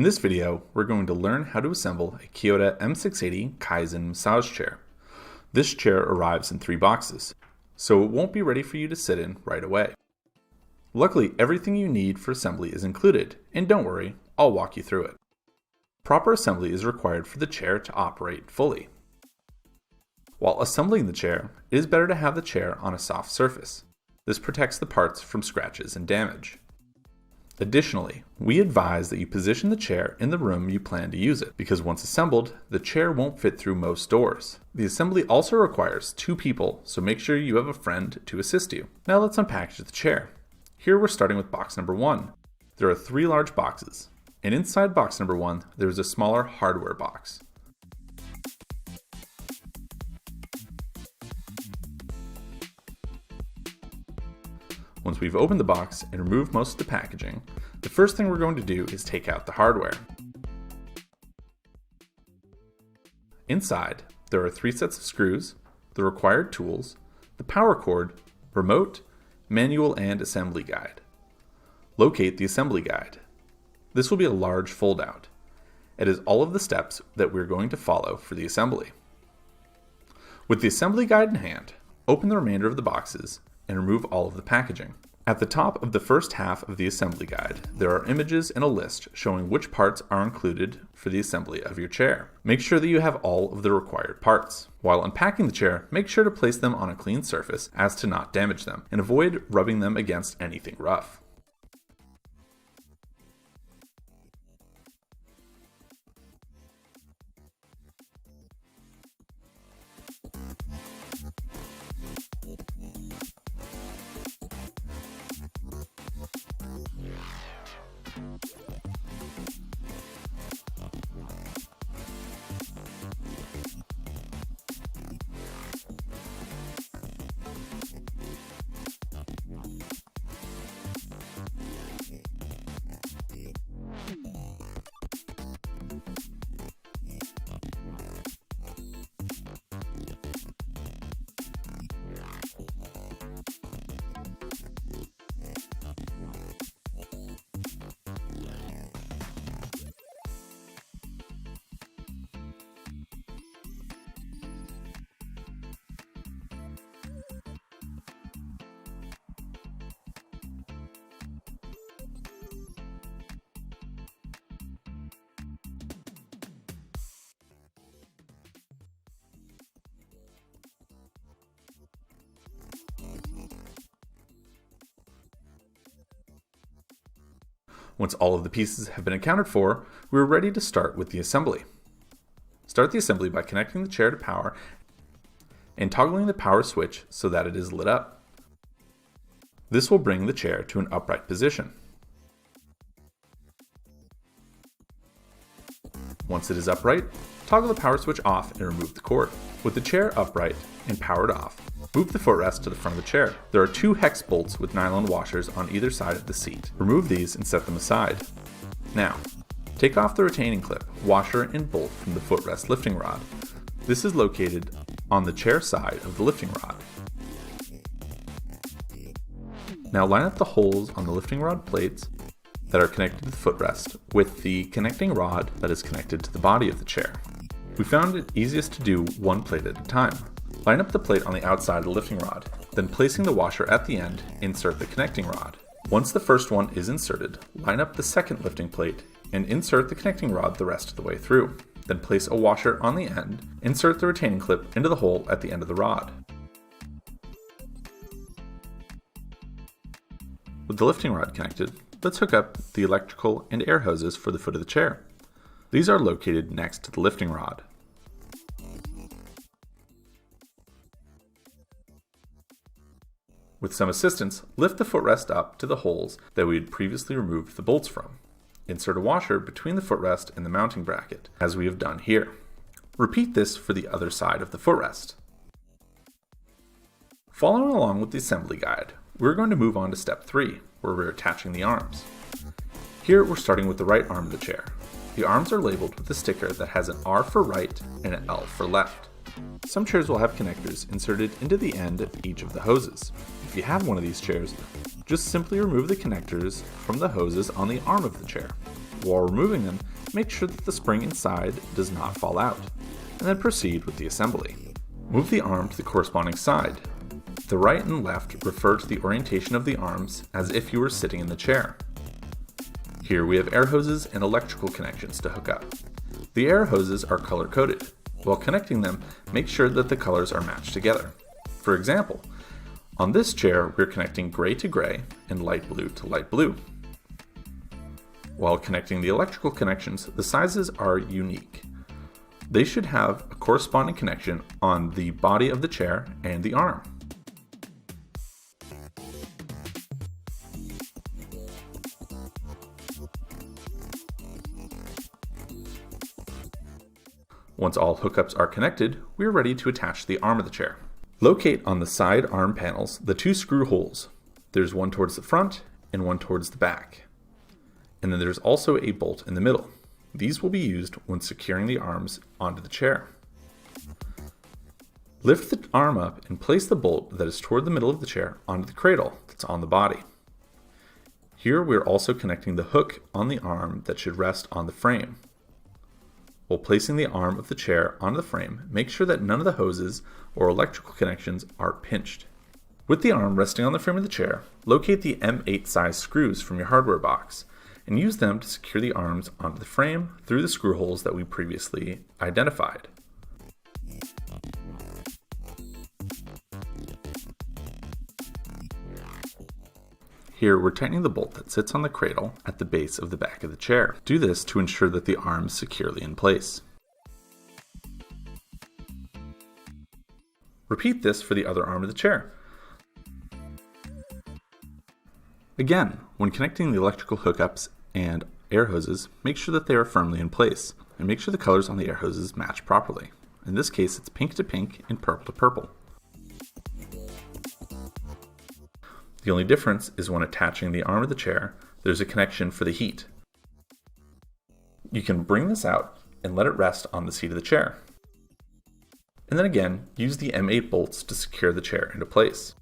In this video, we're going to learn how to assemble a Kyota M680 Kaizen massage chair. This chair arrives in 3 boxes, so it won't be ready for you to sit in right away. Luckily, everything you need for assembly is included, and don't worry, I'll walk you through it. Proper assembly is required for the chair to operate fully. While assembling the chair, it is better to have the chair on a soft surface. This protects the parts from scratches and damage. Additionally, we advise that you position the chair in the room you plan to use it, because once assembled, the chair won't fit through most doors. The assembly also requires 2 people, so make sure you have a friend to assist you. Now let's unpackage the chair. Here we're starting with box number 1. There are 3 large boxes, and inside box number 1, there is a smaller hardware box. Once we've opened the box and removed most of the packaging, the first thing we're going to do is take out the hardware. Inside, there are 3 sets of screws, the required tools, the power cord, remote, manual, and assembly guide. Locate the assembly guide. This will be a large foldout. It is all of the steps that we're going to follow for the assembly. With the assembly guide in hand, open the remainder of the boxes and remove all of the packaging. At the top of the first half of the assembly guide, there are images and a list showing which parts are included for the assembly of your chair. Make sure that you have all of the required parts. While unpacking the chair, make sure to place them on a clean surface as to not damage them, and avoid rubbing them against anything rough. Once all of the pieces have been accounted for, we're ready to start with the assembly. Start the assembly by connecting the chair to power and toggling the power switch so that it is lit up. This will bring the chair to an upright position. Once it is upright, toggle the power switch off and remove the cord. With the chair upright and powered off, move the footrest to the front of the chair. There are 2 hex bolts with nylon washers on either side of the seat. Remove these and set them aside. Now, take off the retaining clip, washer, and bolt from the footrest lifting rod. This is located on the chair side of the lifting rod. Now line up the holes on the lifting rod plates that are connected to the footrest with the connecting rod that is connected to the body of the chair. We found it easiest to do 1 plate at a time. Line up the plate on the outside of the lifting rod, then placing the washer at the end, insert the connecting rod. Once the first one is inserted, line up the second lifting plate and insert the connecting rod the rest of the way through. Then place a washer on the end, insert the retaining clip into the hole at the end of the rod. With the lifting rod connected, let's hook up the electrical and air hoses for the foot of the chair. These are located next to the lifting rod. With some assistance, lift the footrest up to the holes that we had previously removed the bolts from. Insert a washer between the footrest and the mounting bracket, as we have done here. Repeat this for the other side of the footrest. Following along with the assembly guide, we're going to move on to step 3, where we're attaching the arms. Here we're starting with the right arm of the chair. The arms are labeled with a sticker that has an R for right and an L for left. Some chairs will have connectors inserted into the end of each of the hoses. If you have one of these chairs, just simply remove the connectors from the hoses on the arm of the chair. While removing them, make sure that the spring inside does not fall out, and then proceed with the assembly. Move the arm to the corresponding side. The right and left refer to the orientation of the arms as if you were sitting in the chair. Here we have air hoses and electrical connections to hook up. The air hoses are color-coded. While connecting them, make sure that the colors are matched together. For example, on this chair we're connecting gray to gray and light blue to light blue. While connecting the electrical connections, the sizes are unique. They should have a corresponding connection on the body of the chair and the arm. Once all hookups are connected, we are ready to attach the arm of the chair. Locate on the side arm panels the two screw holes. There's one towards the front and one towards the back. And then there's also a bolt in the middle. These will be used when securing the arms onto the chair. Lift the arm up and place the bolt that is toward the middle of the chair onto the cradle that's on the body. Here we are also connecting the hook on the arm that should rest on the frame. While placing the arm of the chair onto the frame, make sure that none of the hoses or electrical connections are pinched. With the arm resting on the frame of the chair, locate the M8 size screws from your hardware box and use them to secure the arms onto the frame through the screw holes that we previously identified. Here we're tightening the bolt that sits on the cradle at the base of the back of the chair. Do this to ensure that the arm is securely in place. Repeat this for the other arm of the chair. Again, when connecting the electrical hookups and air hoses, make sure that they are firmly in place, and make sure the colors on the air hoses match properly. In this case, it's pink to pink and purple to purple. The only difference is when attaching the arm of the chair, there's a connection for the heat. You can bring this out and let it rest on the seat of the chair. And then again, use the M8 bolts to secure the chair into place.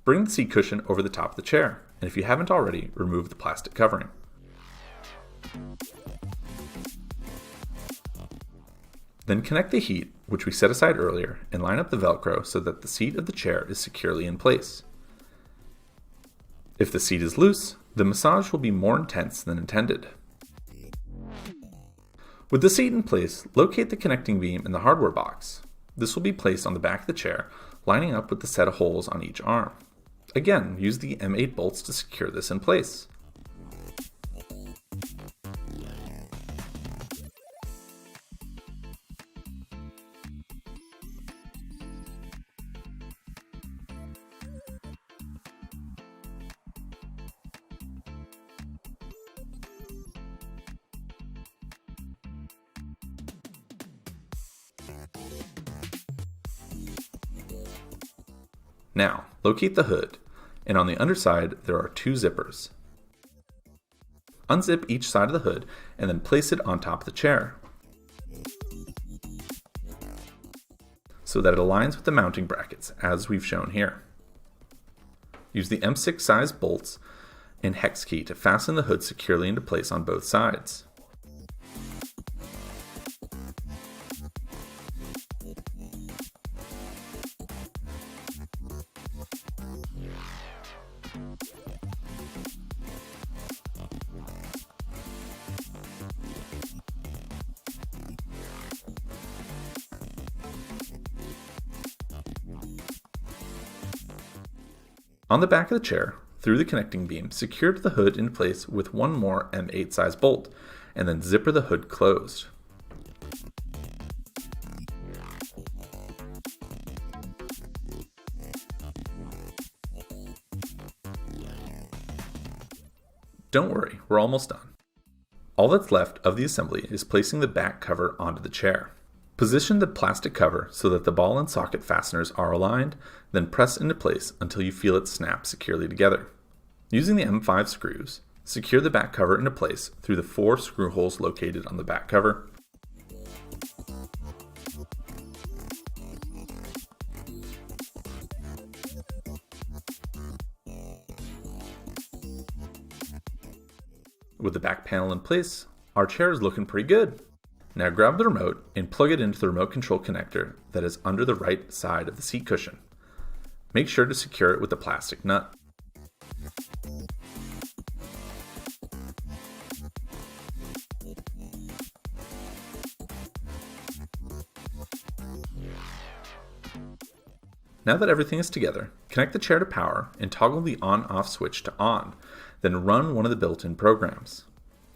Bring the seat cushion over the top of the chair, and if you haven't already, remove the plastic covering. Then connect the heat, which we set aside earlier, and line up the Velcro so that the seat of the chair is securely in place. If the seat is loose, the massage will be more intense than intended. With the seat in place, locate the connecting beam in the hardware box. This will be placed on the back of the chair, lining up with the set of holes on each arm. Again, use the M8 bolts to secure this in place. Now, locate the hood, and on the underside there are two zippers. Unzip each side of the hood and then place it on top of the chair so that it aligns with the mounting brackets as we've shown here. Use the M6 size bolts and hex key to fasten the hood securely into place on both sides. On the back of the chair, through the connecting beam, secure the hood in place with one more M8 size bolt, and then zipper the hood closed. Don't worry, we're almost done. All that's left of the assembly is placing the back cover onto the chair. Position the plastic cover so that the ball and socket fasteners are aligned, then press into place until you feel it snap securely together. Using the M5 screws, secure the back cover into place through the 4 screw holes located on the back cover. With the back panel in place, our chair is looking pretty good. Now grab the remote and plug it into the remote control connector that is under the right side of the seat cushion. Make sure to secure it with a plastic nut. Now that everything is together, connect the chair to power and toggle the on-off switch to on, then run one of the built-in programs.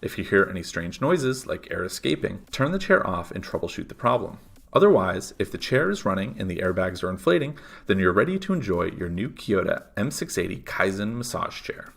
If you hear any strange noises, like air escaping, turn the chair off and troubleshoot the problem. Otherwise, if the chair is running and the airbags are inflating, then you're ready to enjoy your new Kyota M680 Kaizen massage chair.